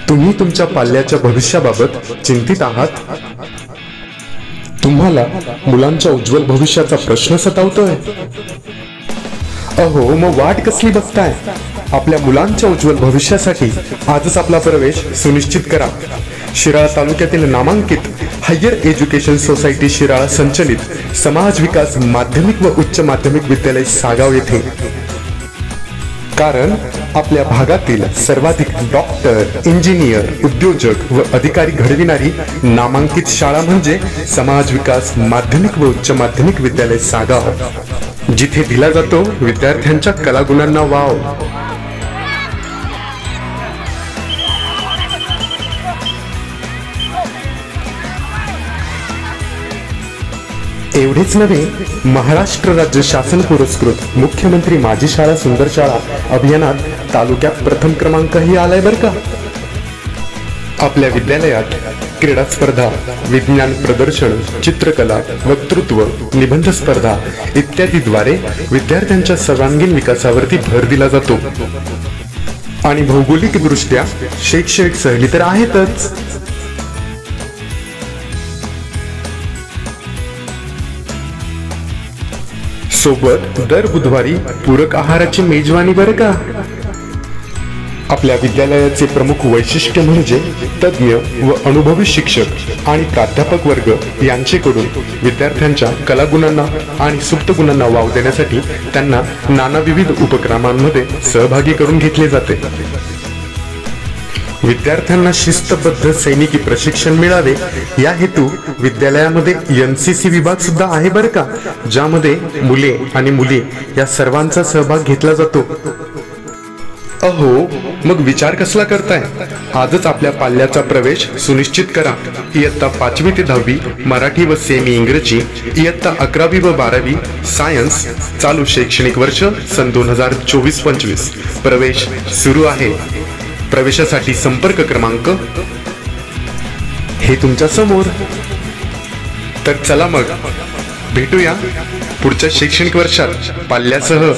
तुम्ही तुमच्या पाल्याच्या भविष्याबाबत चिंतित आहात? तुम्हाला मुलांच्या उज्ज्वल भविष्याचा प्रश्न सतावतोय? अहो, मग वाट कसली बघताय? आपल्या मुलांच्या उज्ज्वल भविष्यासाठी आजच आपला प्रवेश सुनिश्चित करा. शिराळा तालुक्यातील नामांकित हायर एज्युकेशन सोसायटी शिराळा संचलित समाज विकास माध्यमिक व उच्च माध्यमिक विद्यालय सागाव येथे. कारण आपल्या भागातील सर्वाधिक डॉक्टर, इंजिनियर, उद्योजक व अधिकारी घडविणारी नामांकित शाळा म्हणजे समाज विकास माध्यमिक व उच्च माध्यमिक विद्यालय सागाव, जिथे दिला जातो विद्यार्थ्यांच्या कलागुणांना वाव. एवढेच नव्हे, महाराष्ट्र राज्य शासन पुरस्कृत मुख्यमंत्री माझी शाळा सुंदर शाळा अभियानात तालुक्यात प्रथम क्रमांकही आलाय बर का. आपल्या विद्यालयात क्रीडा स्पर्धा, विज्ञान प्रदर्शन, चित्रकला, वक्तृत्व, निबंध स्पर्धा इत्यादीद्वारे विद्यार्थ्यांच्या सर्वांगीण विकासावरती भर दिला जातो. आणि भौगोलिक दृष्ट्या शैक्षणिक सहली तर आहेतच. सोबत दर बुधवारी पूरक आहाराची मेजवानी बरं का. आपल्या विद्यालयाचे प्रमुख वैशिष्ट्य म्हणजे तज्ज्ञ व अनुभवी शिक्षक आणि प्राध्यापक वर्ग यांच्याकडून विद्यार्थ्यांच्या कलागुणांना आणि सुप्त गुणांना वाव देण्यासाठी त्यांना नाना विविध उपक्रमांमध्ये सहभागी करून घेतले जाते. विद्यार्थ्यांना शिस्तबद्ध सैनिकी प्रशिक्षण मिळावे या हेतू विद्यालयामध्ये NCC विभाग सुद्धा आहे बरं का, ज्यामध्ये मुले आणि मुली या सर्वांचा सहभाग घेतला जातो. अहो, मग विचार कसला करताय? आजच आपल्या पाल्याचा प्रवेश सुनिश्चित करा. इयत्ता 5वी ते 10वी मराठी व सेमी इंग्रजी, इयत्ता 11वी व 12वी सायन्स चालू शैक्षणिक वर्ष सन 2024-25 प्रवेश सुरू आहे. प्रवेशासाठी संपर्क क्रमांक हे तुमच्या समोर. तर चला मग भेटूया पुढच्या शैक्षणिक वर्षात पाल्यासह.